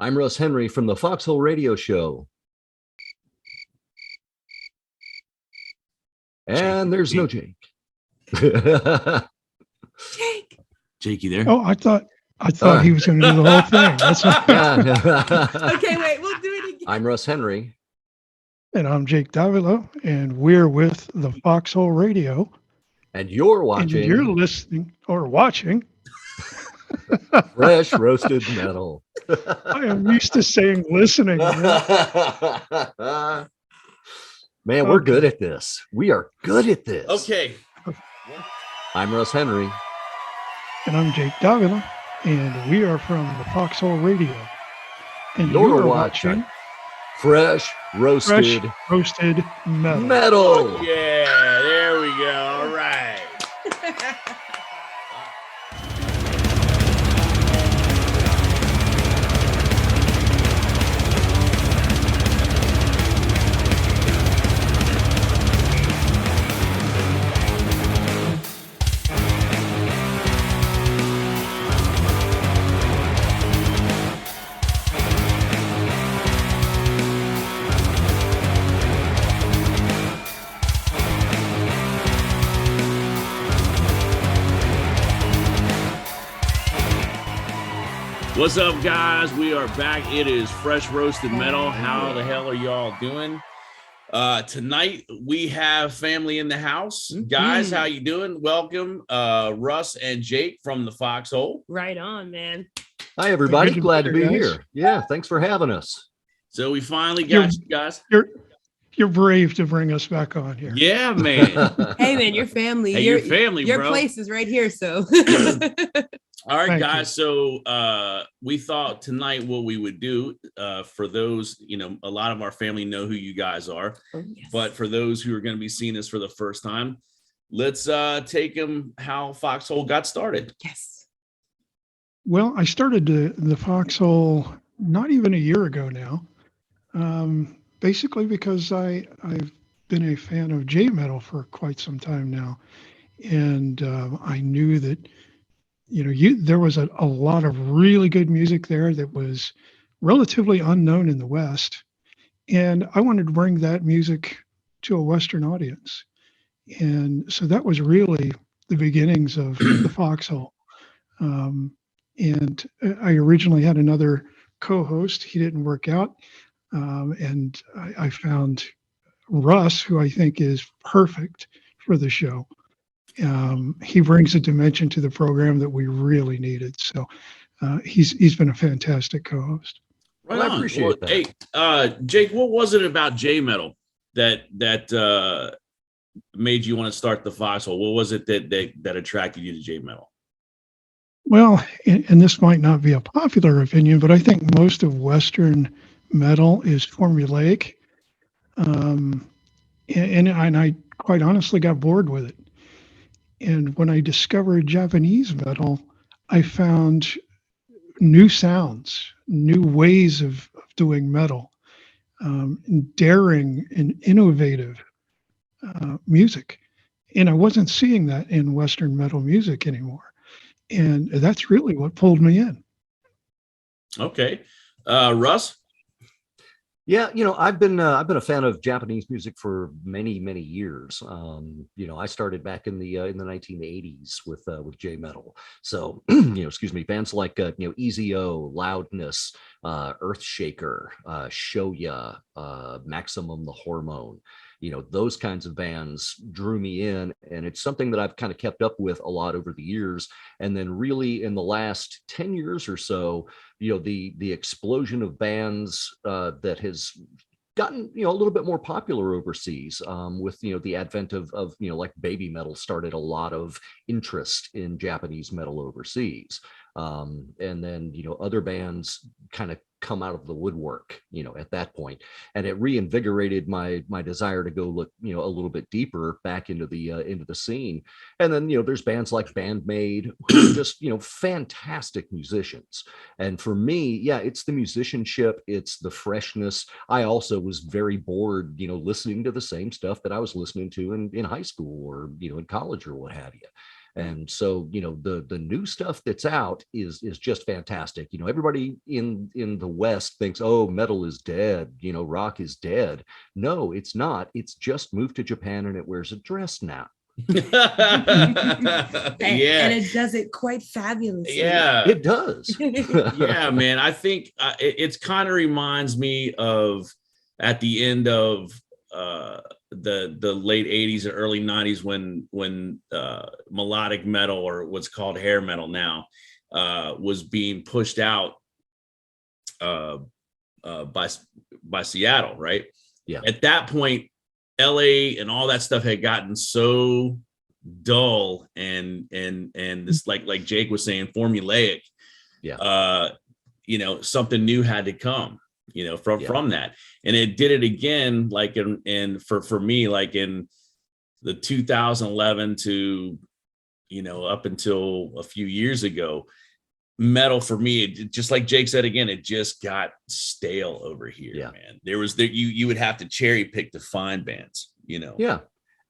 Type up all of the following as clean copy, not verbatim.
I'm Russ Henry from the Foxhole radio show. And there's no Jake. Jake. Jake, you there? Oh, I thought he was going to do the whole thing. That's what Okay, wait, we'll do it again. I'm Russ Henry. And I'm Jake Davila, and we're with the Foxhole Radio. And you're watching. And you're listening or watching. Fresh Roasted Metal. I am used to saying listening. Man, we're good at this. We are good at this. Okay. I'm Russ Henry. And I'm Jake Davila, and we are from the Foxhole Radio. And you're watching Fresh Roasted Metal. Oh, yeah, there we go. All right. What's up, guys? We are back. It is Fresh Roasted Metal. How the hell are y'all doing? Tonight we have family in the house. Guys, how you doing? Welcome, Russ and Jake from the Foxhole. Right on, man. Hi, everybody. Glad to be here. Yeah, thanks for having us. So we finally got you guys. You're brave to bring us back on here. Yeah, man. Hey, man, your family. Hey, your family, your bro. place is right here, so. All right, Thank guys. So we thought tonight what we would do for those, a lot of our family know who you guys are, Yes. but for those who are going to be seeing this for the first time, let's take them how Foxhole got started. Yes. Well, I started the Foxhole not even a year ago now. Basically because I've been a fan of J-metal for quite some time now. And I knew that, there was a lot of really good music there that was relatively unknown in the West. And I wanted to bring that music to a Western audience. And so that was really the beginnings of the Foxhole. And I originally had another co-host. He didn't work out. And I found Russ, who I think is perfect for the show. He brings a dimension to the program that we really needed. So he's been a fantastic co-host. Right Well, I appreciate that. Hey, Jake, what was it about J-metal that made you want to start the Foxhole? What was it that attracted you to J-metal? Well, and this might not be a popular opinion, but I think most of Western metal is formulaic. And I quite honestly got bored with it. And when I discovered Japanese metal, I found new sounds, new ways of doing metal, daring and innovative music. And I wasn't seeing that in Western metal music anymore. And that's really what pulled me in. Okay. Russ? Yeah, I've been a fan of Japanese music for many years. I started back in the 1980s with J-metal. So, excuse me, bands like EZO, Loudness, Earthshaker, Shoya, Maximum the Hormone. Those kinds of bands drew me in, and it's something that I've kind of kept up with a lot over the years. And then really in the last 10 years or so, the explosion of bands that has gotten, a little bit more popular overseas with, the advent of like baby metal started a lot of interest in Japanese metal overseas. And then, other bands kind of come out of the woodwork, at that point, and it reinvigorated my desire to go look, a little bit deeper back into the scene. And then, there's bands like Bandmade who are just, fantastic musicians. And for me, yeah, it's the musicianship, it's the freshness. I also was very bored, listening to the same stuff that I was listening to in high school or, in college or what have you. And so, the new stuff that's out is just fantastic. Everybody in the West thinks, oh, metal is dead, rock is dead. No, it's not. It's just moved to Japan and it wears a dress now. And it does it quite fabulously. Yeah, it does. Yeah, man. I think it's kind of reminds me of at the end of the late 80s and early 90s when melodic metal, or what's called hair metal now, was being pushed out by Seattle, right? Yeah. At that point, LA and all that stuff had gotten so dull and this, like Jake was saying, formulaic. Yeah. Something new had to come, from that. And it did it again, like for me, like in the 2011 to, up until a few years ago, metal for me, just like Jake said again, it just got stale over here, man. You would have to cherry pick to find bands, Yeah.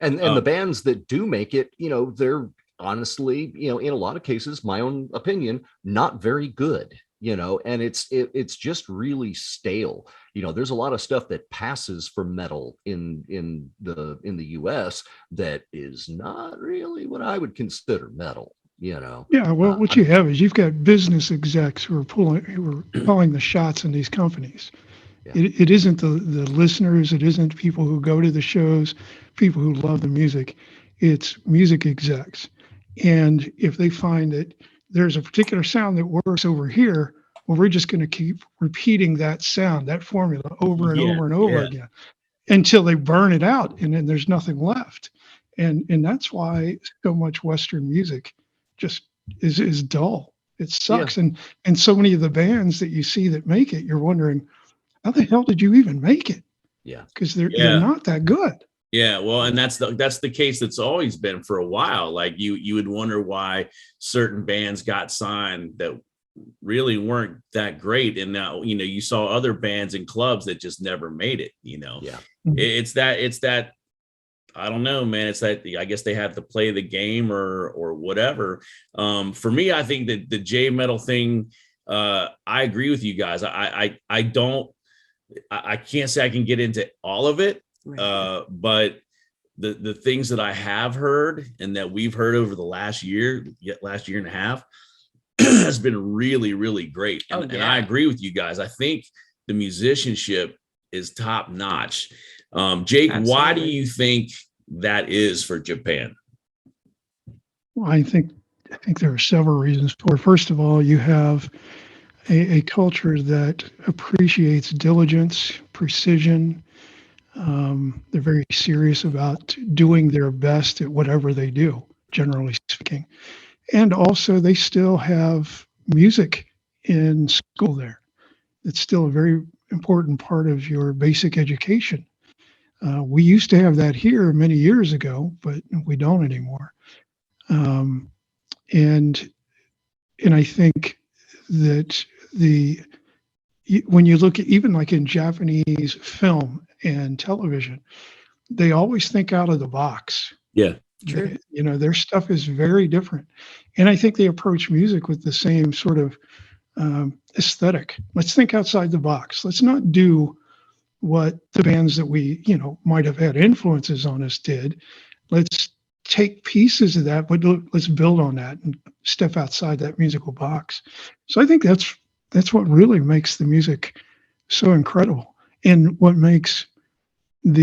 And the bands that do make it, they're honestly, in a lot of cases, my own opinion, not very good. And it's just really stale. There's a lot of stuff that passes for metal in the US that is not really what I would consider metal. Yeah, well, what you have is you've got business execs who are calling the shots in these companies. Yeah. It isn't the listeners, it isn't people who go to the shows, people who love the music. It's music execs. And if they find that there's a particular sound that works over here, well, we're just going to keep repeating that sound, that formula over and over and over again until they burn it out, and then there's nothing left. And that's why so much Western music just is dull. It sucks. And so many of the bands that you see that make it, you're wondering, how the hell did you even make it? Yeah. Because they're not that good. Yeah, well, and that's the case that's always been for a while. Like you would wonder why certain bands got signed that really weren't that great, and now you saw other bands and clubs that just never made it. Yeah, it's that I don't know, man. It's that I guess they have to play the game or whatever. For me, I think that the J metal thing, I agree with you guys. I can't say I can get into all of it. Right. But the things that I have heard and that we've heard over the last year and a half has been really, really great. And I agree with you guys. I think the musicianship is top notch. Jake, Absolutely. Why do you think that is for Japan? Well, I think there are several reasons for it. First of all, you have a culture that appreciates diligence, precision. They're very serious about doing their best at whatever they do, generally speaking. And also, they still have music in school there. It's still a very important part of your basic education. We used to have that here many years ago, but we don't anymore. And I think that when you look at even like in Japanese film and television, they always think out of the box. Yeah. True. Their stuff is very different. And I think they approach music with the same sort of aesthetic. Let's think outside the box. Let's not do what the bands that we, might have had influences on us did. Let's take pieces of that, but let's build on that and step outside that musical box. So I think that's what really makes the music so incredible, and what makes and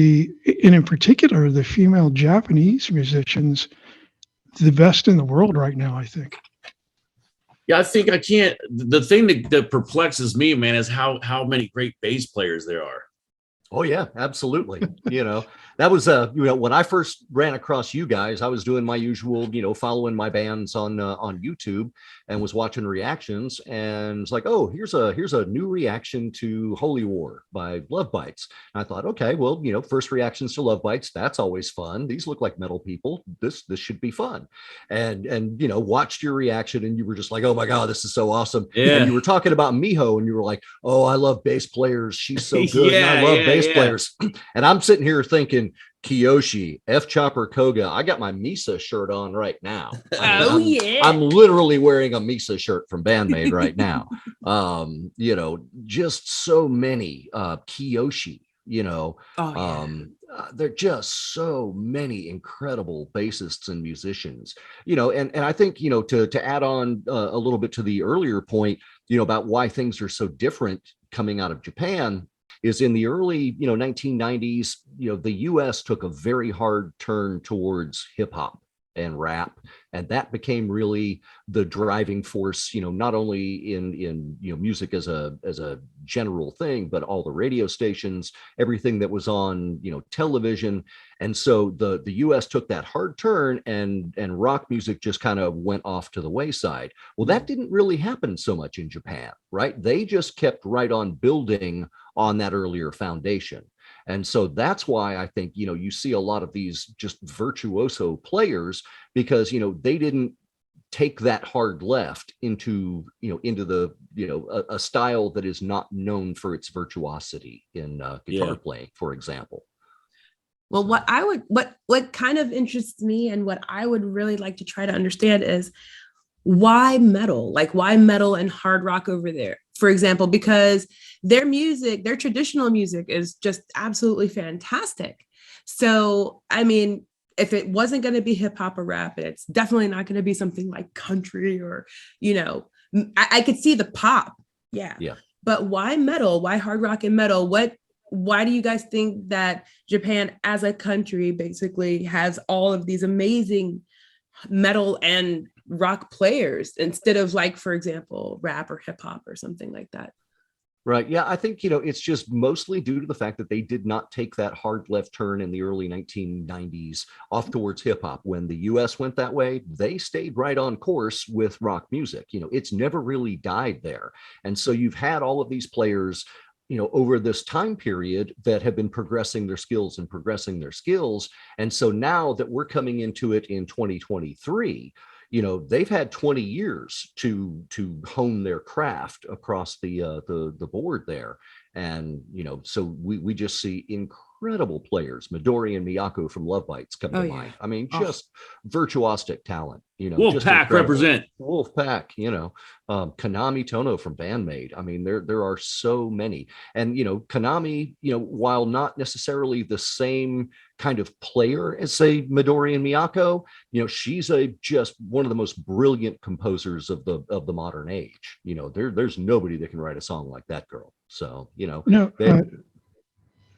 in particular, the female Japanese musicians the best in the world right now, I think. Yeah, I think the thing that perplexes me, man, is how many great bass players there are. Oh yeah, absolutely. That was when I first ran across you guys, I was doing my usual, following my bands on YouTube and was watching reactions, and it's like, oh, here's a new reaction to Holy War by Love Bites. And I thought, okay, well, first reactions to Love Bites, that's always fun. These look like metal people. This should be fun. And watched your reaction, and you were just like, oh my God, this is so awesome. Yeah. And you were talking about Miho, and you were like, oh, I love bass players. She's so good. And I love bass players. And I'm sitting here thinking, Kiyoshi, F Chopper Koga. I got my Misa shirt on right now. Yeah. I'm literally wearing a Misa shirt from Bandmade right now. Just so many Kiyoshi, there are just so many incredible bassists and musicians, and I think, to add on a little bit to the earlier point, about why things are so different coming out of Japan is in the early, 1990s, the US took a very hard turn towards hip hop and rap, and that became really the driving force, not only in music as a general thing, but all the radio stations, everything that was on television. And so the US took that hard turn, and rock music just kind of went off to the wayside. Well, that didn't really happen so much in Japan, right? They just kept right on building on that earlier foundation. And so that's why I think, you see a lot of these just virtuoso players, because, they didn't take that hard left into the, a style that is not known for its virtuosity in guitar playing, for example. Well, what kind of interests me and what I would really like to try to understand is why metal? Like, why metal and hard rock over there, for example, because their music, their traditional music is just absolutely fantastic. So, I mean, if it wasn't going to be hip hop or rap, it's definitely not going to be something like country or, I could see the pop. Yeah. But why metal? Why hard rock and metal? Why do you guys think that Japan as a country basically has all of these amazing metal and rock players instead of, like, for example, rap or hip hop or something like that? Right. Yeah, I think, it's just mostly due to the fact that they did not take that hard left turn in the early 1990s off towards hip hop. When the US went that way, they stayed right on course with rock music. It's never really died there. And so you've had all of these players, over this time period that have been progressing their skills. And so now that we're coming into it in 2023, they've had 20 years to hone their craft across the board there. And, so we just see incredible players. Midori and Miyako from Love Bites come to mind. I mean, just virtuosic talent, Wolfpack represent. Wolfpack, Konami Tono from Bandmade. I mean, there are so many. And, Konami, while not necessarily the same kind of player as, say, Midori and Miyako, she's just one of the most brilliant composers of the modern age. There's nobody that can write a song like that girl. So,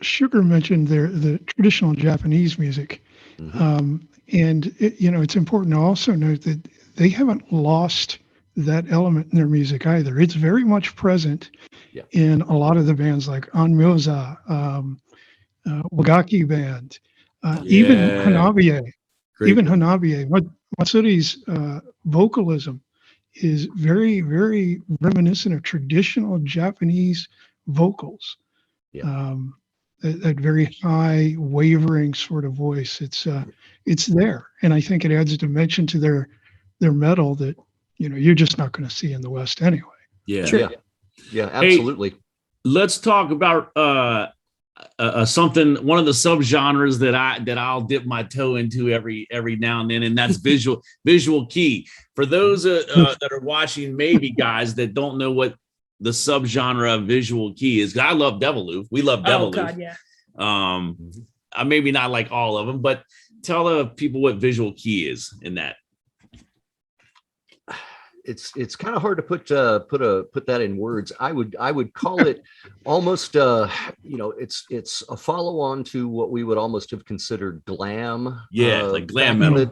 Sugar mentioned the traditional Japanese music. And it's important to also note that they haven't lost that element in their music either. It's very much present in a lot of the bands like Onmyoza, Wagaki Band, even Hanabiye. Even Hanabiye. Matsuri's vocalism is very, very reminiscent of traditional Japanese vocals. That very high, wavering sort of voice. It's there, and I think it adds a dimension to their metal that you're just not going to see in the West anyway. Yeah, absolutely. Hey, let's talk about something. One of the subgenres that I'll dip my toe into every now and then, and that's visual kei. For those that are watching, maybe guys that don't know what the subgenre of visual kei is. I love Deviloof. We love Deviloof. Oh God, yeah. I maybe not like all of them, but tell the people what visual kei is in that. It's kind of hard to put that in words. I would call it almost it's a follow on to what we would almost have considered glam. Like glam metal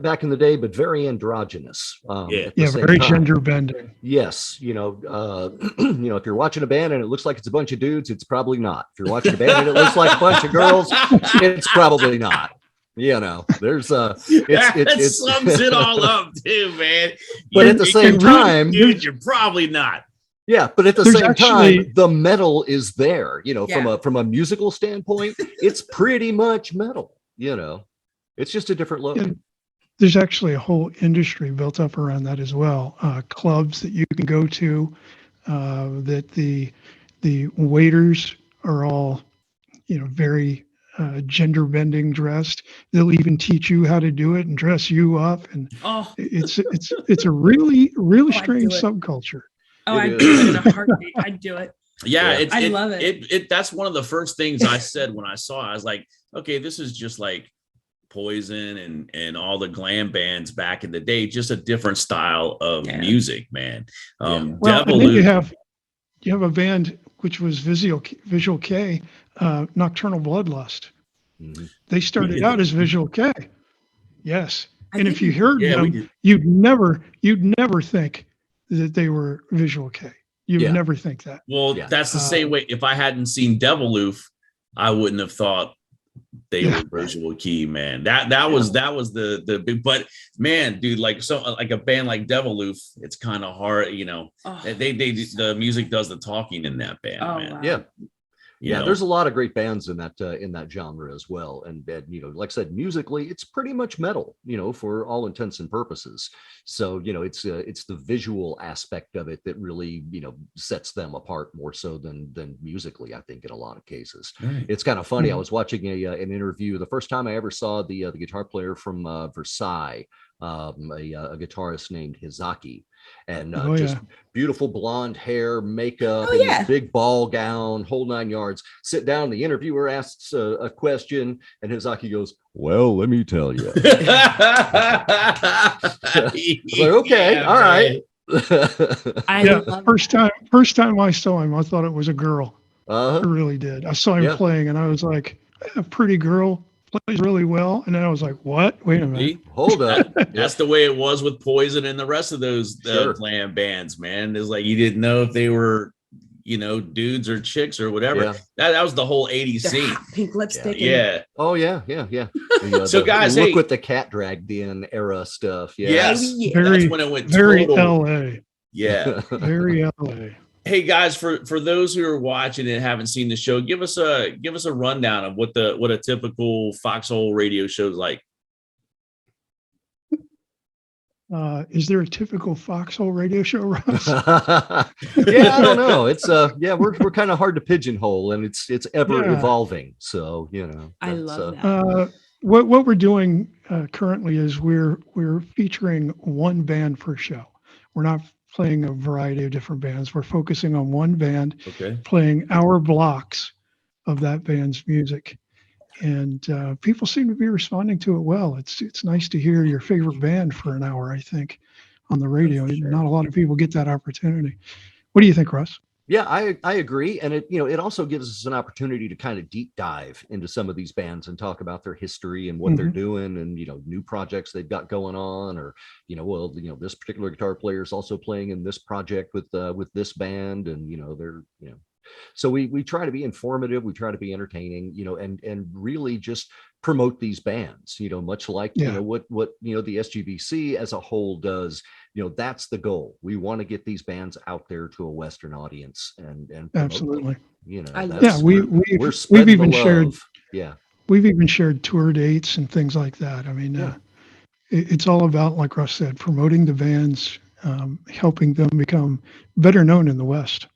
back in the day, but very androgynous. Very gender bending. Yes, if you're watching a band and it looks like it's a bunch of dudes, it's probably not. If you're watching a band and it looks like a bunch of girls, it's probably not. There's it sums it all up too, man. But at the same time, dude, you're probably not. Yeah, but at the same time, the metal is there. From a musical standpoint, it's pretty much metal. It's just a different look. And there's actually a whole industry built up around that as well. Clubs that you can go to, that the waiters are all, very gender bending dressed. They'll even teach you how to do it and dress you up. And Oh, it's a really, really I'd strange do it. subculture. oh, It I'd is. do it in a heartbeat. I'd do it. Yeah, Yeah. I love it. It that's one of the first things I said when I saw it. I was like, okay, this is just like Poison and all the glam bands back in the day, just a different style of Yeah. music, man. Yeah. Well, and then Devil you have a band which was Visual K, Nocturnal Bloodlust. Mhm. They started out as Visual K. Yes. I And if you didn't- heard Yeah, we them, did. you'd never think that they were Visual K. You'd Yeah. never think that. Well, Yeah. that's the same way. If I hadn't seen Deviloof, I wouldn't have thought they Yeah. were Visual Key, man. That was the big, but man, dude, like like a band like Deviloof, it's kind of hard, you know. Oh, They the music does the talking in that band, oh, man. wow. Yeah. You Yeah, know? there's a lot of great bands in that genre as well, and you know, like I said, musically, it's pretty much metal, you know, for all intents and purposes. So you know, it's the visual aspect of it that really, you know, sets them apart more so than musically, I think, in a lot of cases. Right. It's kind of funny. I Mhm. was watching an interview the first time I ever saw the guitar player from Versailles, a guitarist named Hizaki, and Oh, just yeah. beautiful blonde hair, makeup, Oh, and yeah. this big ball gown, whole 9 yards. Sit down. The interviewer asks a question, and Hizaki goes, "Well, let me tell you." It's like, okay, Yeah, all right. I Yeah. love First time I saw him, I thought it was a girl. I Uh-huh. really did. I saw him Yeah. playing and I was like, a pretty girl plays really well. And then I was like, what? Wait a minute. See? Hold up. That's the way it was with Poison and the rest of those Sure. glam bands, man. It's like you didn't know if they were, you know, dudes or chicks or whatever. Yeah. That was the whole 80s their scene. hot pink lipstick. and- Yeah. Oh yeah, yeah, yeah. So, guys, look hey- with the cat dragged in era stuff. Yeah. Yes. Oh, yeah. Very, That's when it went very total. LA. Yeah. Very LA. Hey guys, for those who are watching and haven't seen the show, give us a rundown of what a typical Foxhole radio show is like. Is there a typical Foxhole radio show, Russ? Yeah, I don't know. It's yeah, we're kind of hard to pigeonhole, and it's ever Yeah. evolving. So you know, I that's, love that. What we're doing currently is we're featuring one band per show. We're not playing a variety of different bands. We're focusing on one band, Okay. playing our blocks of that band's music, and people seem to be responding to it well. It's nice to hear your favorite band for an hour, I think, on the radio. Sure. Not a lot of people get that opportunity. What do you think, Russ? Yeah, I agree, and it also gives us an opportunity to kind of deep dive into some of these bands and talk about their history and what they're doing, and new projects they've got going on, or this particular guitar player is also playing in this project with this band, and they're so we try to be informative, we try to be entertaining, and really just promote these bands, much like what the SGBC as a whole does. That's the goal. We want to get these bands out there to a Western audience and promote them. Absolutely. I love That's- Yeah, we're spreading even the shared love. Yeah. we've even shared tour dates and things like that. I mean, Yeah. it's all about, like Russ said, promoting the bands, helping them become better known in the West.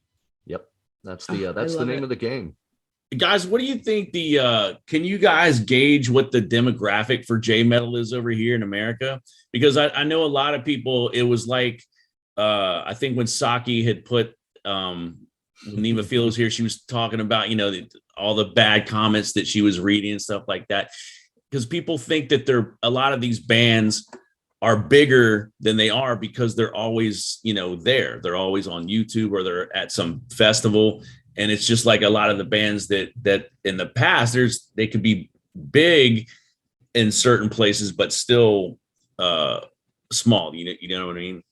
Yep. That's Oh, the I that's the love name it. of the game. Guys, what do you think can you guys gauge what the demographic for J metal is over here in America? Because I know a lot of people, it was like, I think when Saki had put, when Neva Phil was here, she was talking about, all the bad comments that she was reading and stuff like that. Because people think that a lot of these bands are bigger than they are because they're always, there. They're always on YouTube or they're at some festival. And it's just like a lot of the bands that in the past, they could be big in certain places, but still small. You know what I mean?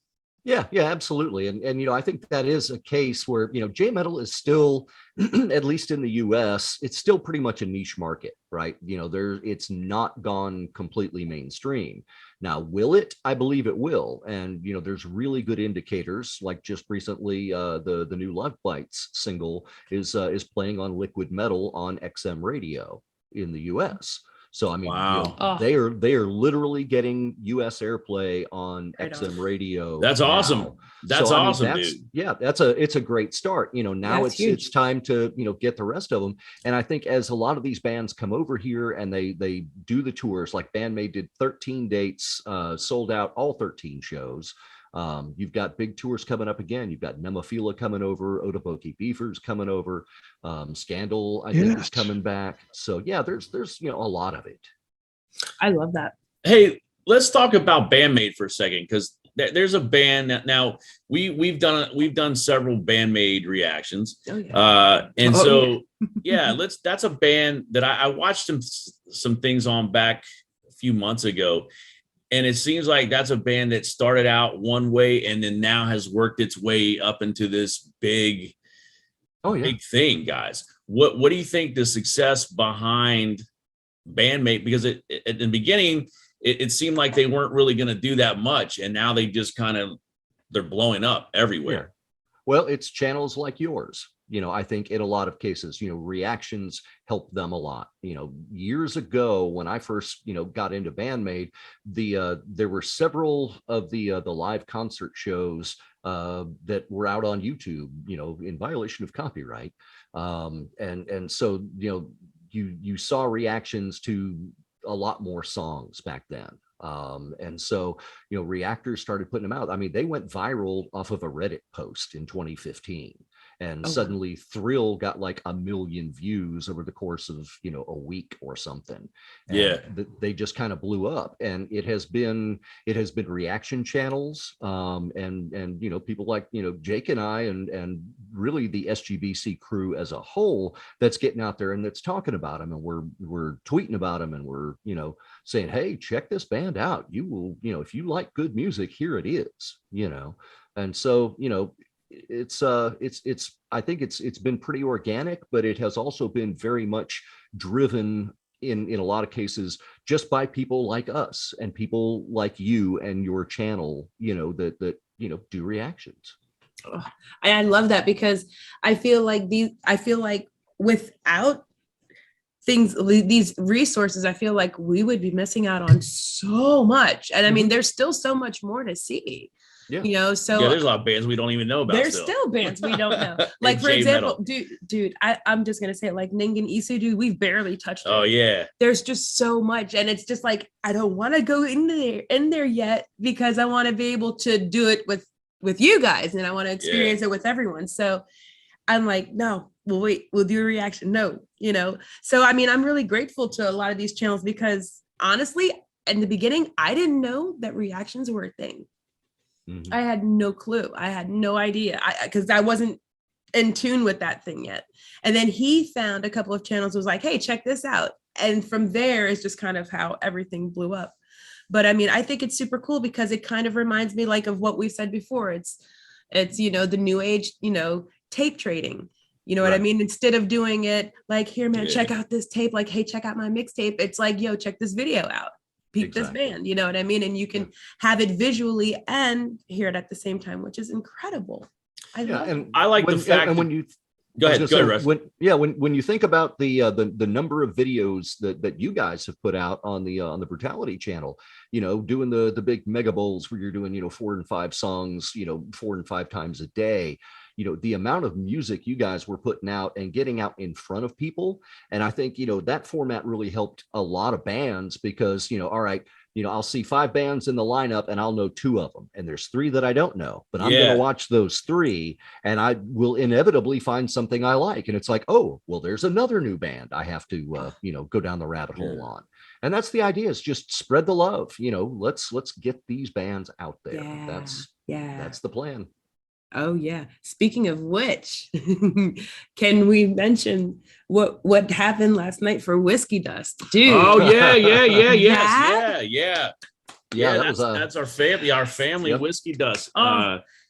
Yeah, absolutely. And I think that is a case where, J metal is still, at least in the US, it's still pretty much a niche market, right? It's not gone completely mainstream. Now, will it? I believe it will. And, there's really good indicators, like just recently, the new Love Bites single is playing on Liquid Metal on XM radio in the US. So I mean, Wow. Oh. they are literally getting US airplay on Right on. XM radio. That's now. awesome. That's So, I mean, awesome, that's, dude. yeah, it's a great start. Now That's huge. it's time to, get the rest of them. And I think as a lot of these bands come over here and they do the tours, like Bandmate did 13 dates, sold out all 13 shows. You've got big tours coming up again. You've got Nemophila coming over, Otoboke Beavers coming over, Scandal, I think, is coming back. So yeah, there's a lot of it. I love that. Hey, let's talk about Bandmate for a second, because there's a band that now we've done several Bandmate reactions. Oh, yeah. And Oh, so yeah, that's a band that I watched some things on back a few months ago. And it seems like that's a band that started out one way and then now has worked its way up into this big thing, guys. What do you think the success behind Bandmate? Because at the beginning, it seemed like they weren't really going to do that much, and now they just they're blowing up everywhere. Yeah. Well, it's channels like yours. I think in a lot of cases, reactions help them a lot. Years ago when I first, got into Bandmate, there were several of the live concert shows that were out on YouTube, in violation of copyright. And so, you saw reactions to a lot more songs back then. And so, reactors started putting them out. I mean, they went viral off of a Reddit post in 2015. And suddenly Thrill got like 1 million views over the course of, a week or something. And they just kind of blew up. And it has been reaction channels, and people like, Jake and I and really the SGBC crew as a whole that's getting out there and that's talking about them, and we're tweeting about them, and we're, saying, hey, check this band out. You will, if you like good music, here it is, And so, it's I think it's been pretty organic, but it has also been very much driven in a lot of cases just by people like us and people like you and your channel, that do reactions. Oh, I love that, because I feel like without these resources, I feel like we would be missing out on so much. And I mean, there's still so much more to see. Yeah. So there's a lot of bands we don't even know about. There's still bands we don't know. Like, for example, dude, I'm just gonna say it, like Ningen Isu, dude, we've barely touched it. Oh yeah. There's just so much, and it's just like I don't want to go in there yet, because I want to be able to do it with you guys, and I want to experience it with everyone. So I'm like, no, we'll wait, we'll do a reaction. No, So I mean, I'm really grateful to a lot of these channels, because honestly, in the beginning, I didn't know that reactions were a thing. Mm-hmm. I had no clue. I had no idea, because I wasn't in tune with that thing yet. And then he found a couple of channels, was like, hey, check this out. And from there is just kind of how everything blew up. But I mean, I think it's super cool, because it kind of reminds me like of what we said before. It's the new age, tape trading. You know what I mean? Instead of doing it like, here, man, check out this tape. Like, hey, check out my mixtape. It's like, yo, check this video out. Peep this band, you know what I mean? And you can have it visually and hear it at the same time, which is incredible. I like the fact. And when you go ahead, Russ. When you think about the number of videos that you guys have put out on the Brewtality channel, doing the big mega bowls where you're doing 4 and 5 songs, 4 and 5 times a day. The amount of music you guys were putting out and getting out in front of people. And I think, that format really helped a lot of bands, because, all right, I'll see 5 bands in the lineup and I'll know 2 of them. And there's 3 that I don't know, but I'm going to watch those 3 and I will inevitably find something I like. And it's like, oh, well, there's another new band I have to, go down the rabbit hole on. And that's the idea, is just spread the love. Let's get these bands out there. That's the plan. Oh yeah. Speaking of which, can we mention what happened last night for Whiskey Dust, dude? Oh yeah. That's our family Whiskey Dust.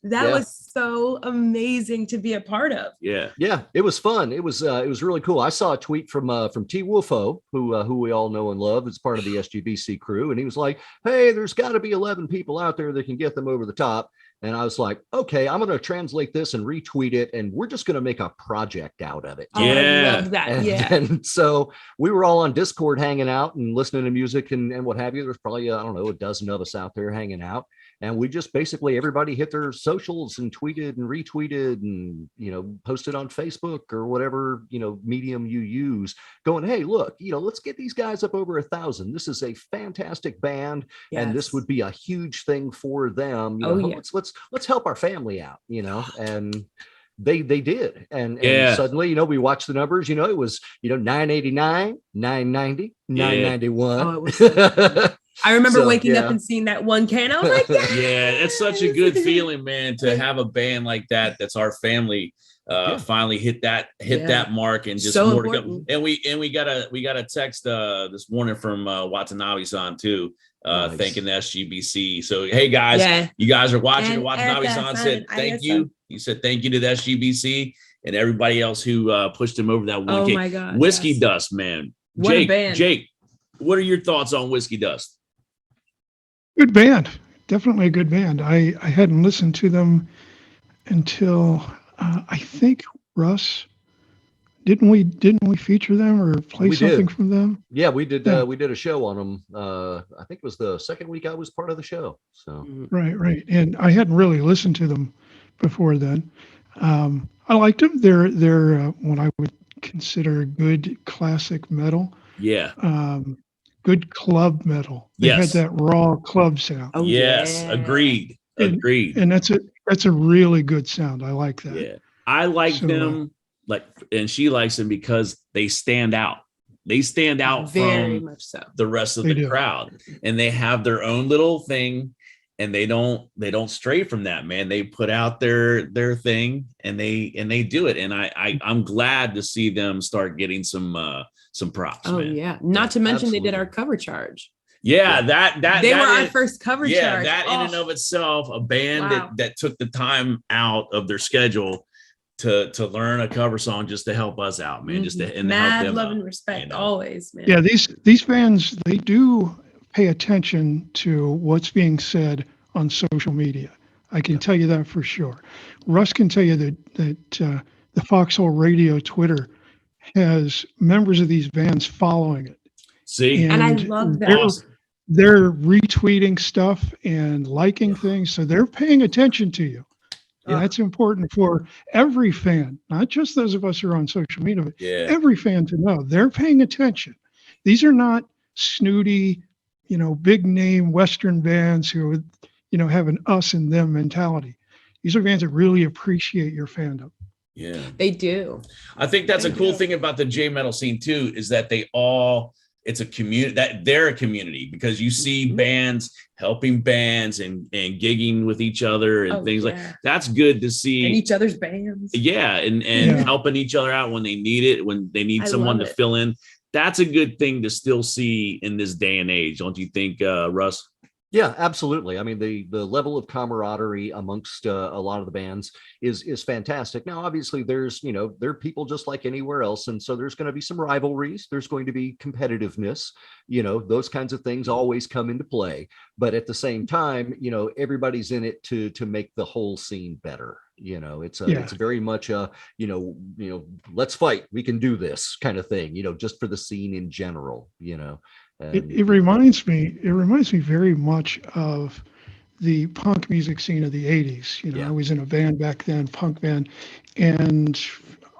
That was so amazing to be a part of. Yeah, it was fun. It was really cool. I saw a tweet from T Wolfo, who we all know and love as part of the SGBC crew, and he was like, "Hey, there's got to be 11 people out there that can get them over the top." And I was like, okay, I'm going to translate this and retweet it, and we're just going to make a project out of it. Oh, I love that. And so we were all on Discord hanging out and listening to music and what have you. There's probably, I don't know, a dozen of us out there hanging out. And we just basically, everybody hit their socials and tweeted and retweeted and, posted on Facebook or whatever, medium you use, going, hey, look, let's get these guys up over 1,000. This is a fantastic band. Yes. And this would be a huge thing for them. Let's help our family out, and they did. And suddenly, we watched the numbers, it was, 989, 990, 991. Oh, it was I remember waking up and seeing that one can. I was like, yeah, it's such a good feeling, man, to have a band like that. That's our family. Finally hit that mark, and just so more important. to go. And we got a text this morning from Watanabe-san too, Nice. thanking the SGBC. So hey guys, you guys are watching. And Watanabe-san said thank you. He said thank you to the SGBC and everybody else who pushed him over that 1K. Oh my God, Whiskey Dust, man. What a band. Jake, what are your thoughts on Whiskey Dust? Good band, definitely a good band. I hadn't listened to them until I think Russ. Didn't we feature them or play something from them? Yeah, we did. We did a show on them. I think it was the second week I was part of the show. So right, and I hadn't really listened to them before then. I liked them. They're what I would consider good classic metal. Yeah. Good club metal. They had that raw club sound. Oh, yes, yeah. Agreed. And that's a really good sound. I like that. Yeah, I like them. And she likes them because they stand out. They stand out very from much so the rest of the crowd, and they have their own little thing, and they don't stray from that, man. They put out their thing, and they do it, and I'm glad to see them start getting some props. Oh man. yeah, not to mention absolutely. they did our cover charge. Yeah, they were our first cover charge. Yeah, that in and of itself, a band that took the time out of their schedule to learn a cover song just to help us out, man. Just to help them love out, and respect, always, man. Yeah, these bands, they do pay attention to what's being said on social media. I can tell you that for sure. Russ can tell you that the Foxhole Radio Twitter has members of these bands following it. See, and I love that. They're retweeting stuff and liking things, so they're paying attention to you. And that's important for every fan, not just those of us who are on social media, but every fan to know they're paying attention. These are not snooty, big name Western bands who, have an us and them mentality. These are bands that really appreciate your fandom. Yeah, they do. I think that's a cool thing about the J metal scene too, is that it's a community, that they're a community, because you see bands helping bands and gigging with each other and things like that's good to see. And each other's bands. Yeah. And helping each other out when they need it, when they need someone to fill in. That's a good thing to still see in this day and age. Don't you think, Russ? Yeah, absolutely. I mean, the level of camaraderie amongst a lot of the bands is fantastic. Now, obviously, there are people just like anywhere else, and so there's going to be some rivalries. There's going to be competitiveness. Those kinds of things always come into play. But at the same time, everybody's in it to make the whole scene better. It's very much a let's fight. We can do this kind of thing. Just for the scene in general. It reminds me very much of the punk music scene of the 80s. I was in a band back then, punk band, and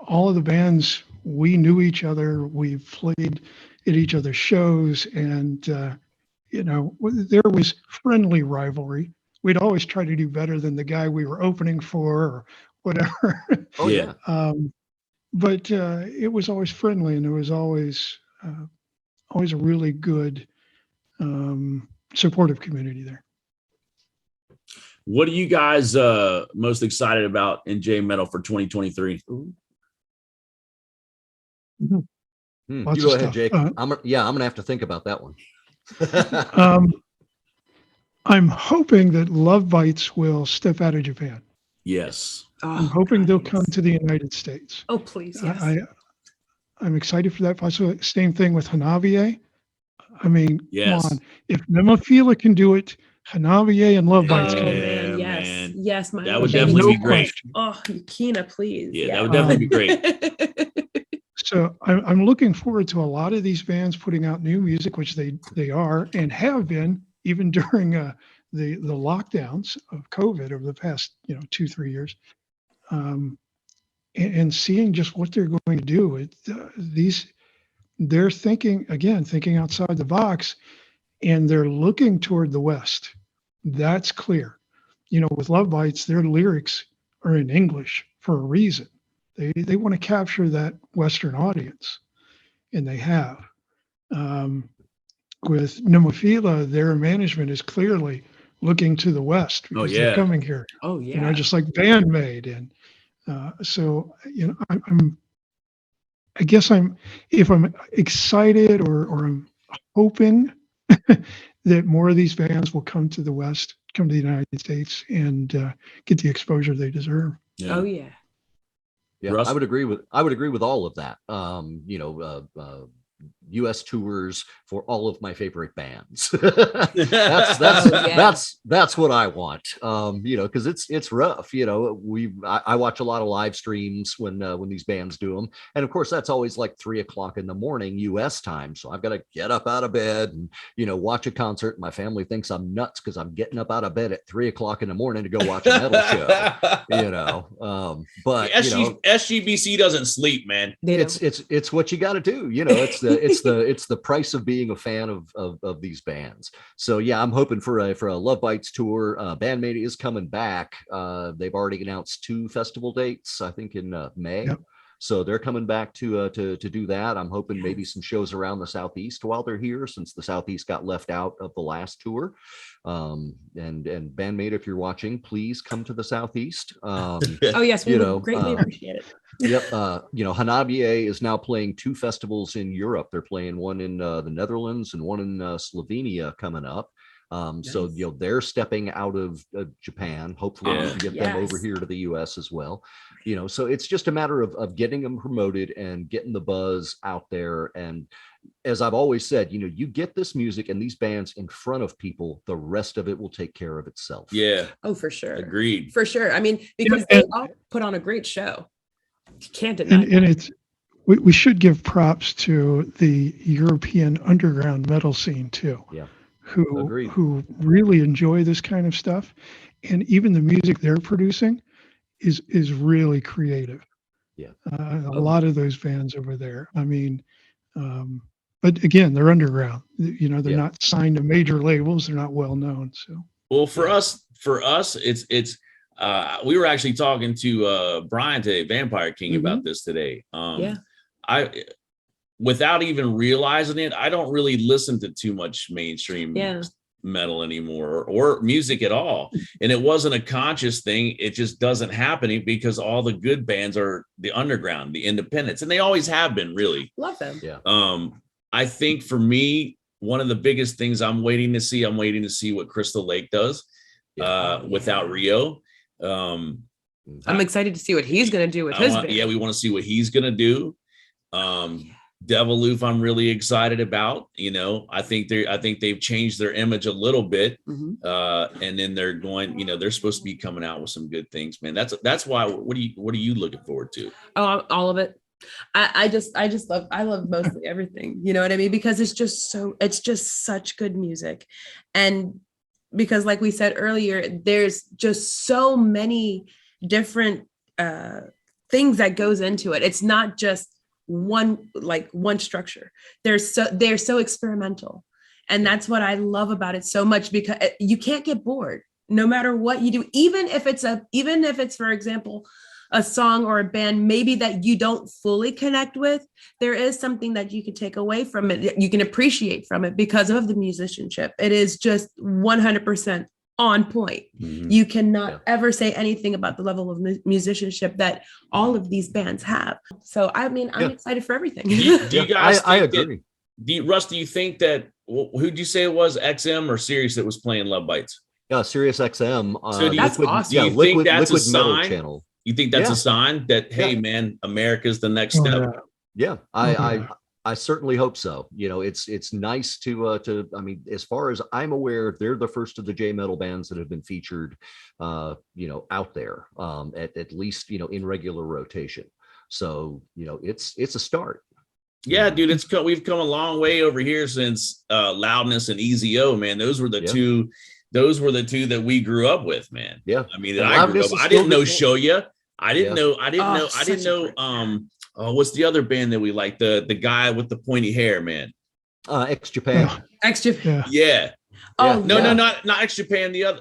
all of the bands, we knew each other. We played at each other's shows, and there was friendly rivalry. We'd always try to do better than the guy we were opening for or whatever. Oh yeah. But it was always friendly, and there was always a really good supportive community there. What are you guys most excited about in J Metal for 2023? You go ahead, Jake. I'm gonna have to think about that one. I'm hoping that Love Bites will step out of Japan. Yes. I'm hoping they'll come to the United States. Oh, please. Yes. I'm excited for that. Also, same thing with Hanavier. I mean, yes. Come on. If Nemophila can do it, Hanavier and Love Bites can do it. Yes. Man. Yes, my That would baby definitely be Kina. great. Oh, Kina, please. Yeah, that would definitely be great. So I'm looking forward to a lot of these bands putting out new music, which they are and have been even during the lockdowns of COVID over the past 2-3 years, and seeing just what they're going to do. They're thinking outside the box, and they're looking toward the West. That's clear. With Love Bites, their lyrics are in English for a reason. They want to capture that Western audience, and they have. With Nemophila, their management is clearly looking to the West because they're coming here. Oh yeah. Just like Bandmate, and so I guess if I'm excited or I'm hoping that more of these bands will come to the West, come to the United States, and get the exposure they deserve. Yeah. Oh yeah. Yeah, Russ? I would agree with all of that. U.S. tours for all of my favorite bands. That's what I want. Because it's rough. I watch a lot of live streams when these bands do them, and of course that's always like 3:00 in the morning U.S. time. So I've got to get up out of bed and watch a concert. My family thinks I'm nuts because I'm getting up out of bed at 3:00 in the morning to go watch a metal show. But SGBC doesn't sleep, man. It's what you got to do. It's the price of being a fan of these bands. So yeah, I'm hoping for a Love Bites tour. Bandmate is coming back. They've already announced 2 festival dates, I think in May. Yep. So they're coming back to do that. I'm hoping maybe some shows around the Southeast while they're here, since the Southeast got left out of the last tour. And Bandmate, if you're watching, please come to the Southeast. Oh yes, we would greatly appreciate it. Yep. Hanabiye is now playing 2 festivals in Europe. They're playing one in the Netherlands and one in Slovenia coming up. So they're stepping out of Japan. Hopefully we can get them over here to the US as well. So it's just a matter of getting them promoted and getting the buzz out there. And as I've always said, you get this music and these bands in front of people, the rest of it will take care of itself. Yeah. Oh, for sure. Agreed. For sure. I mean, because they all put on a great show. You can't deny that. And we should give props to the European underground metal scene too. Yeah. Who really enjoy this kind of stuff, and even the music they're producing is really creative. Yeah. A lot of those bands over there. I mean, but again, they're underground. They're not signed to major labels. They're not well known. So well, for us, it's we were actually talking to Brian today, Vampire King, about this today. Without even realizing it, I don't really listen to too much mainstream metal anymore or music at all. And it wasn't a conscious thing. It just doesn't happen because all the good bands are the underground, the independents, and they always have been, really. Love them. Yeah. I think for me, one of the biggest things I'm waiting to see what Crystal Lake does without Rio. I'm excited to see what he's going to do with his band. Yeah, we want to see what he's going to do. Deviloof, I'm really excited about. I think they've changed their image a little bit, and then they're going. They're supposed to be coming out with some good things, man. That's why. What are you looking forward to? Oh, all of it. I love mostly everything. You know what I mean? Because it's just such good music, and because like we said earlier, there's just so many different things that goes into it. It's not just one structure. They're so experimental, and that's what I love about it so much, because you can't get bored no matter what you do, even if it's for example a song or a band maybe that you don't fully connect with. There is something that you can take away from it, you can appreciate from it because of the musicianship. It is just 100% on point. You cannot ever say anything about the level of musicianship that all of these bands have. So I mean, I'm excited for everything. Do you guys? I agree. Russ, do you think that who'd you say it was, XM or Sirius that was playing Love Bites? Yeah, Sirius XM. So that's awesome. Do you think that's a sign? Channel. You think that's a sign that hey, man, America's the next step? Yeah, I I certainly hope so. It's nice to I mean, as far as I'm aware, they're the first of the J metal bands that have been featured, out there, at least, in regular rotation. So, it's a start. Yeah, dude, we've come a long way over here since Loudness and Easy O, man. Those were the two that we grew up with, man. Yeah. I mean, I grew up. I didn't know Shoya. I didn't know. What's the other band that we like? The guy with the pointy hair, man. X Japan. X Japan. Yeah. Oh no, not X Japan. I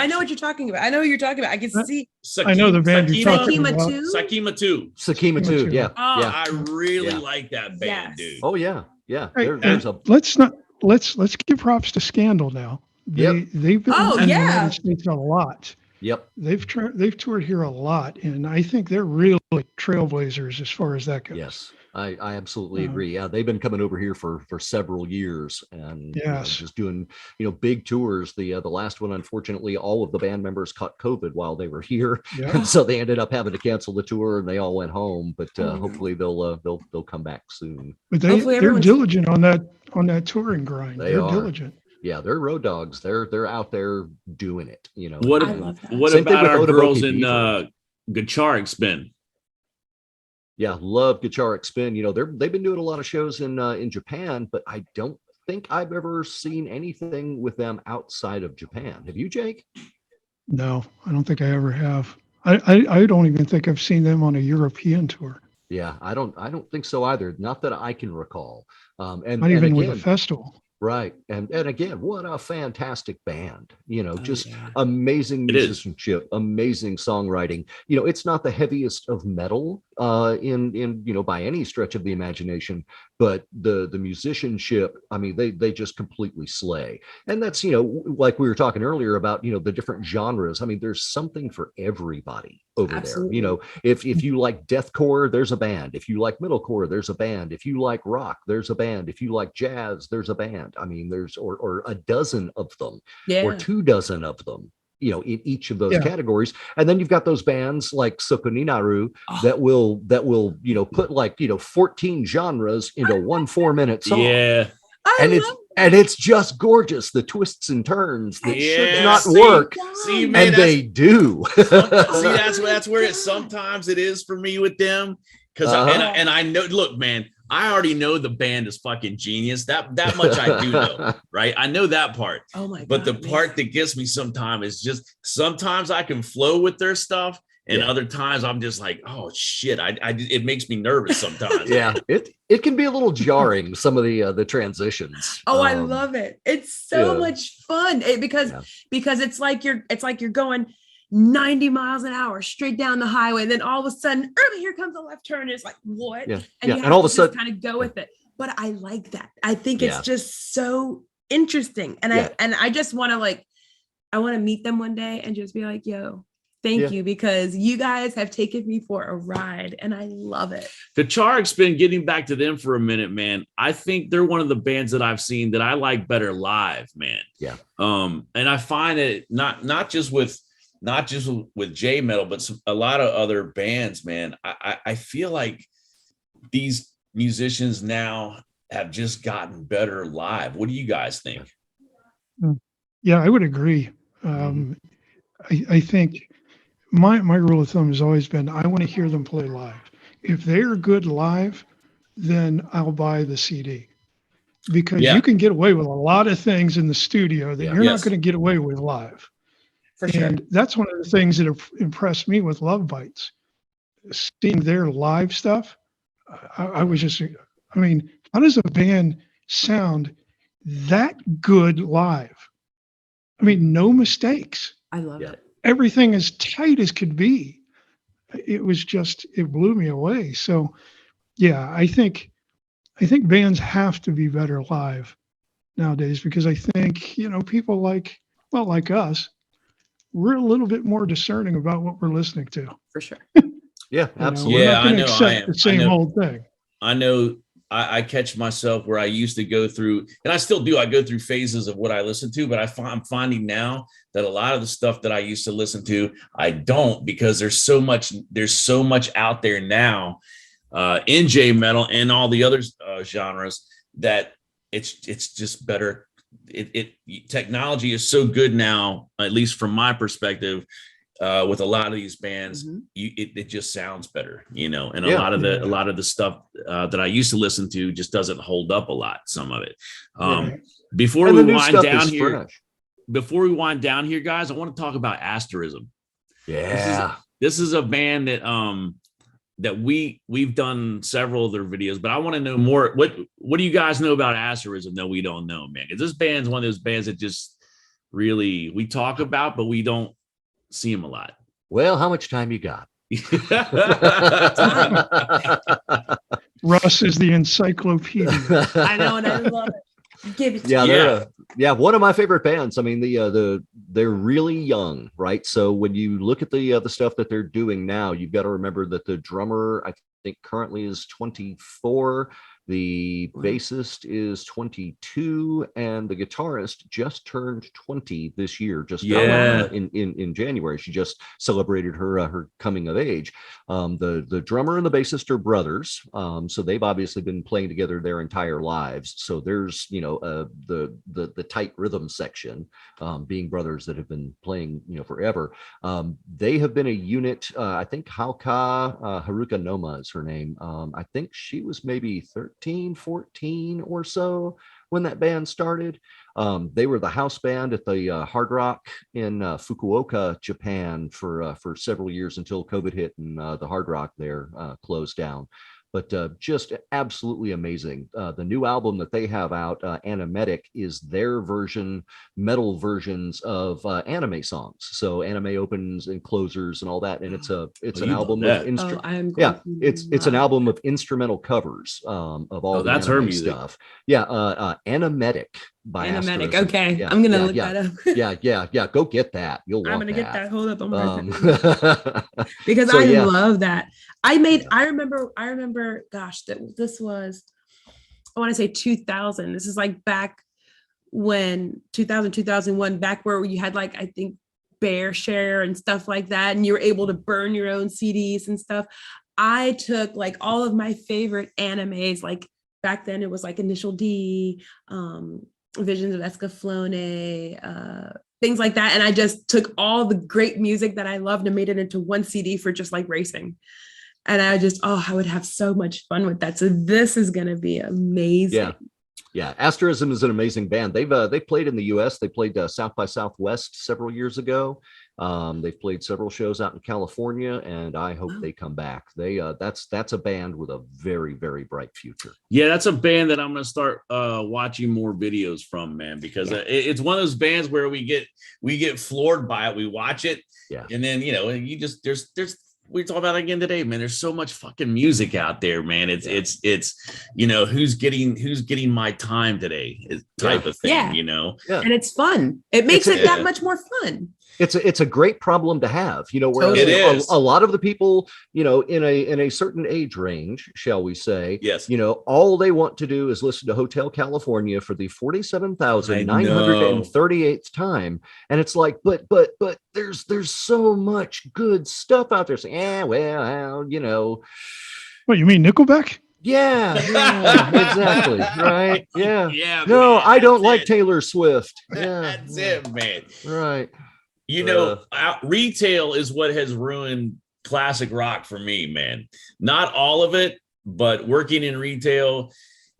know what you're talking about. I know what you're talking about. I can see. I know the band you're talking about. Sakima 2. Sakima 2. Yeah. Oh, yeah. I really like that band, dude. Oh yeah. Yeah. Hey, let's give props to Scandal now. They've been in the United States a lot. Yep. They've toured here a lot, and I think they're really trailblazers as far as that goes. Yes, I absolutely agree. Yeah, they've been coming over here for several years, and just doing big tours. The last one, unfortunately, all of the band members caught COVID while they were here, and so they ended up having to cancel the tour, and they all went home. But hopefully they'll come back soon. But they're diligent on that touring grind. They're diligent. Yeah, they're road dogs. They're out there doing it. What about our girls in Guitar Spin? Yeah, love Guitar Spin. They've been doing a lot of shows in Japan, but I don't think I've ever seen anything with them outside of Japan. Have you, Jake? No, I don't think I ever have. I don't even think I've seen them on a European tour. Yeah, I don't think so either. Not that I can recall. And not even again, with a festival. Right. And again, what a fantastic band, amazing musicianship, amazing songwriting. It's not the heaviest of metal in by any stretch of the imagination, but the musicianship, I mean, they just completely slay. And that's, like we were talking earlier about, the different genres. I mean, there's something for everybody over there. If you like deathcore, there's a band. If you like metalcore, there's a band. If you like rock, there's a band. If you like jazz, there's a band. I mean, there's or a dozen of them, or 24 of them, in each of those categories. And then you've got those bands like Sokoninaru that will put 14 genres into one 4-minute song. Yeah. And it's just gorgeous. The twists and turns that should not work. See, man, and they do. that's where it sometimes it is for me with them. Because and I know, look, man, I already know the band is fucking genius. That much I do know, right? I know that part. Oh my God. But the part that gets me sometimes is just sometimes I can flow with their stuff, and other times I'm just like, oh shit, it makes me nervous sometimes. Yeah, it can be a little jarring, some of the transitions. Oh, I love it. It's so much fun because it's like you're going 90 miles an hour straight down the highway, and then all of a sudden, here comes a left turn. It's like, what? Yeah. And and all of a sudden, kind of go with it. But I like that. I think it's just so interesting, and I just want to I want to meet them one day and just be like, yo, thank you, because you guys have taken me for a ride, and I love it. Guitar Spin, getting back to them for a minute, man. I think they're one of the bands that I've seen that I like better live, man. Yeah. And I find it not just with J metal, but a lot of other bands, man. I feel like these musicians now have just gotten better live. What do you guys think? Yeah, I would agree. I think my rule of thumb has always been, I want to hear them play live. If they're good live, then I'll buy the CD, because you can get away with a lot of things in the studio that you're not going to get away with live. For sure. And that's one of the things that have impressed me with Love Bites. Seeing their live stuff, I was just, I mean, how does a band sound that good live? I mean, no mistakes. I love it. Everything as tight as could be. It was just, it blew me away. So, yeah, I think bands have to be better live nowadays, because I think, people like us, we're a little bit more discerning about what we're listening to. For sure. Yeah, absolutely. We're not going to accept the same old thing. I know. I catch myself where I used to go through, and I still do. I go through phases of what I listen to, but I'm finding now that a lot of the stuff that I used to listen to, I don't, because there's so much out there now. in J metal and all the other genres, that it's just better. Technology is so good now, at least from my perspective, with a lot of these bands, it just sounds better, and a lot of the stuff that I used to listen to just doesn't hold up a lot. Some of it. Before we wind down here, guys, I want to talk about Asterism. Yeah, this is a band that we've done several of their videos, but I want to know more. What do you guys know about Asterism that we don't know, man? Because this band's one of those bands that just really we talk about, but we don't see them a lot. Well, how much time you got? Russ is the encyclopedia. I know, and I love it. Give it to me. One of my favorite bands. I mean, they're really young, right? So when you look at the stuff that they're doing now, you've got to remember that the drummer, I think, currently is 24. The bassist is 22, and the guitarist just turned 20 this year. Just in January, she just celebrated her coming of age. The drummer and the bassist are brothers, so they've obviously been playing together their entire lives. So there's the tight rhythm section, being brothers that have been playing forever. They have been a unit. I think Haruka Noma is her name. I think she was maybe 13, 14 or so when that band started. They were the house band at the Hard Rock in Fukuoka, Japan for several years until COVID hit and the Hard Rock there closed down. But just absolutely amazing. The new album that they have out, Animetic, is their metal versions of anime songs. So anime opens and closers and all that, and it's an album of it's an album of instrumental covers of all the anime stuff. Animetic by Animetic. Asterism. Okay, I'm gonna look that up. Yeah. Go get that. You'll want that. Get that. Hold up, I'm because I love that. I remember, gosh, this was, I want to say 2000. This is like back when 2001, back where you had like, I think, Bear Share and stuff like that. And you were able to burn your own CDs and stuff. I took like all of my favorite animes, like back then it was like Initial D, Visions of Escaflowne, things like that. And I just took all the great music that I loved and made it into one CD for just like racing. And I would have so much fun with that. So this is going to be amazing. Yeah. Asterism is an amazing band. They played in the US. They played South by Southwest several years ago. They've played several shows out in California, and I hope they come back. That's a band with a very, very bright future. Yeah, that's a band that I'm going to start watching more videos from, man, because it's one of those bands where we get floored by it. We watch it, and then you just there's we talk about it again today, man. There's so much fucking music out there, man. It's who's getting my time today type of thing, and it's fun. It makes it that much more fun. It's a great problem to have, whereas it is. A lot of the people, in a certain age range, shall we say, yes, all they want to do is listen to Hotel California for the 47,938th time. And it's like, but there's so much good stuff out there. Saying, well, What, you mean Nickelback? Yeah, exactly. Right. Yeah. No, man, I don't like Taylor Swift. Yeah. That's it, man. Right. Retail is what has ruined classic rock for me, man. Not all of it, but working in retail,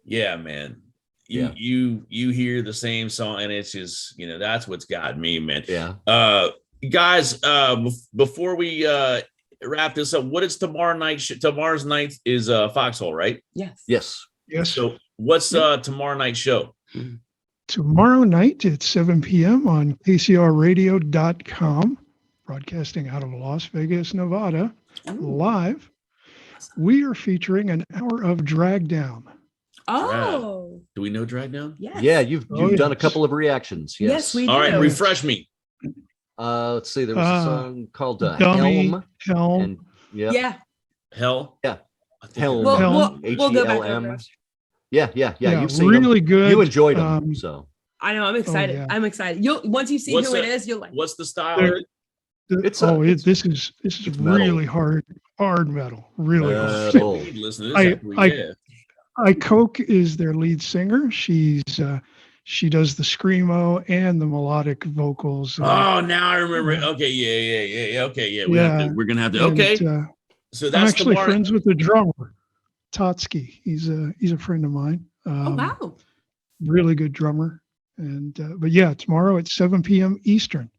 man. You hear the same song, and it's just that's what's got me, man. Yeah. Guys, before we wrap this up, what is tomorrow night? Tomorrow's night is Foxhole, right? Yes. So what's tomorrow night's show? Tomorrow night at 7 p.m. on KCRradio.com, broadcasting out of Las Vegas, Nevada, live. We are featuring an hour of Drag Down. Oh. Do we know Drag Down? Yes. Yeah, you've done a couple of reactions. Yes, we do. All right, refresh me. Let's see. There was a song called Helm. And, Hell. Yeah. Helm. We'll go back over. Yeah. You've seen really them. Good. You enjoyed them, so. I know. I'm excited. I'm excited. Once you see who it is, you'll like. What's the style? This is really hard. hard metal, really hard. Metal. We need to listen to this after we get. Coke is their lead singer. She does the screamo and the melodic vocals. Oh, now I remember. Okay, yeah. Okay, yeah. We're gonna have to. Okay, and, so I'm that's actually tomorrow. friends with the drummer, Totsky. He's a friend of mine. Oh wow. Really good drummer. And but yeah, tomorrow at 7 p.m. Eastern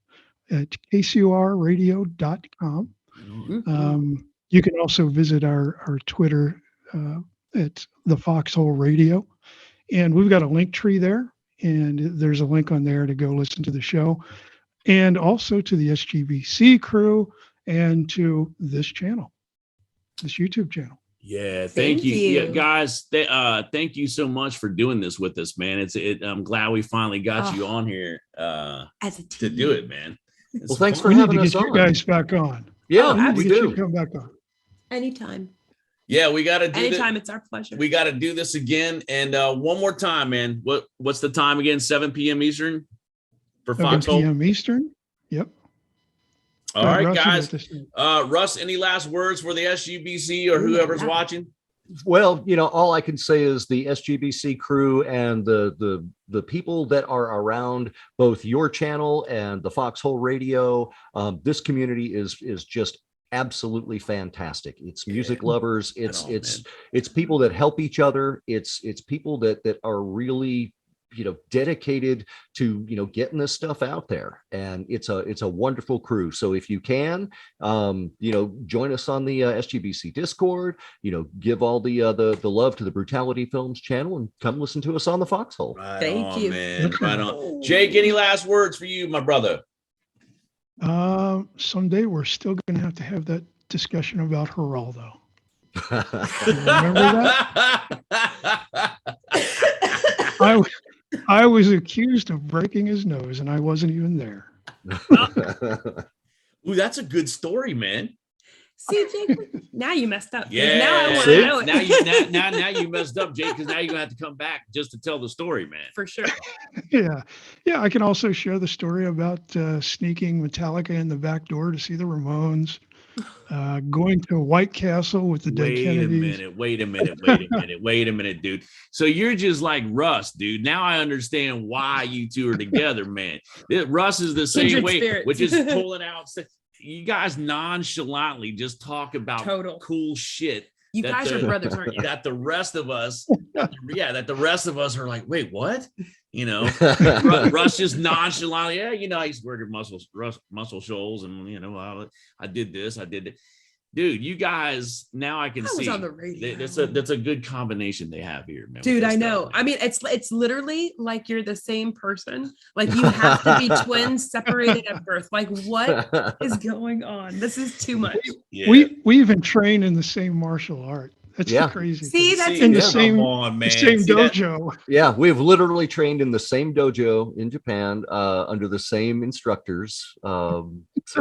at kcurradio.com. You can also visit our Twitter at the Foxhole Radio, and we've got a link tree there, and there's a link on there to go listen to the show, and also to the SGBC crew and to this channel, this YouTube channel. Yeah, Thank you. Yeah, guys. Thank you so much for doing this with us, man. I'm glad we finally got you on here as a to team. do it, man. Well, thanks for We need having to us get you on. guys back on. Yeah, Oh, we Get you do. to come back on. Anytime. Yeah, we got to do Anytime. It's our pleasure. We got to do this again. And one more time, man. What's the time again? 7 p.m. Eastern for 7 Foxhole. p.m. Eastern. Yep. All right, Russ, you guys. got this. Russ, any last words for the SGBC or whoever's watching? Well, all I can say is the SGBC crew and the people that are around both your channel and the Foxhole Radio. This community is just absolutely fantastic. It's music lovers. It's people that help each other. It's people that are really dedicated to getting this stuff out there, and it's a wonderful crew. So if you can join us on the SGBC Discord, give all the love to the Brewtality Films channel, and come listen to us on the Foxhole. Right Thank on, you. Man. Right on. Jake, any last words for you, my brother? Someday we're still going to have that discussion about Geraldo. Remember that? I was accused of breaking his nose, and I wasn't even there. Ooh, that's a good story, man. See, Jake, now you messed up. Yeah. Now I want See? to know it. Now you messed up, Jake, because now you're gonna have to come back just to tell the story, man. For sure. Yeah. I can also share the story about sneaking Metallica in the back door to see the Ramones, going to White Castle with the Dead Kennedys. Wait a minute, dude. So you're just like Russ, dude. Now I understand why you two are together, man. Russ is the same Kindred way, spirits. which is pulling out. You guys nonchalantly just talk about cool shit. You guys are brothers, aren't you? That the rest of us, are like, wait, what? Russ just nonchalantly, I used to work at Muscle Shoals, and I did this, I did it. Dude, you guys, now I can see was on the radio. That's a good combination they have here, man. Dude, I know. I mean, it's literally like you're the same person. Like you have to be twins separated at birth. Like what is going on? This is too much. Yeah. We even train in the same martial art. That's the crazy See, thing. that's in the come same on, man. the same See that? dojo. Yeah, we've literally trained in the same dojo in Japan under the same instructors. So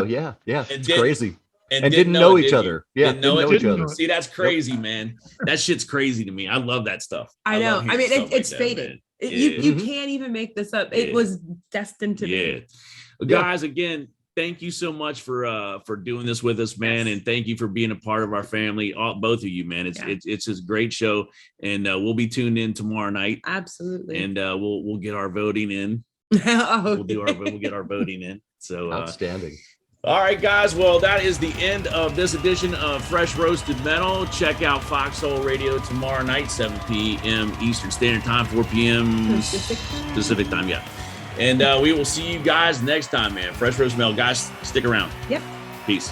yeah, it's crazy. And didn't know each other. Yeah, didn't know each other. See, that's crazy, man. That shit's crazy to me. I love that stuff. I know. love I mean, hearing it's stuff like that, fated. man. You can't even make this up. It was destined to be. Well, guys, again, thank you so much for doing this with us, man, and thank you for being a part of our family. Both of you, man. It's a great show, and we'll be tuned in tomorrow night. Absolutely. And we'll get our voting in. We'll get our voting in. So outstanding. All right, guys. Well, that is the end of this edition of Fresh Roasted Metal. Check out Foxhole Radio tomorrow night, 7 p.m. Eastern Standard Time, 4 p.m. Pacific time. Yeah. And we will see you guys next time, man. Fresh Roasted Metal. Guys, stick around. Yep. Peace.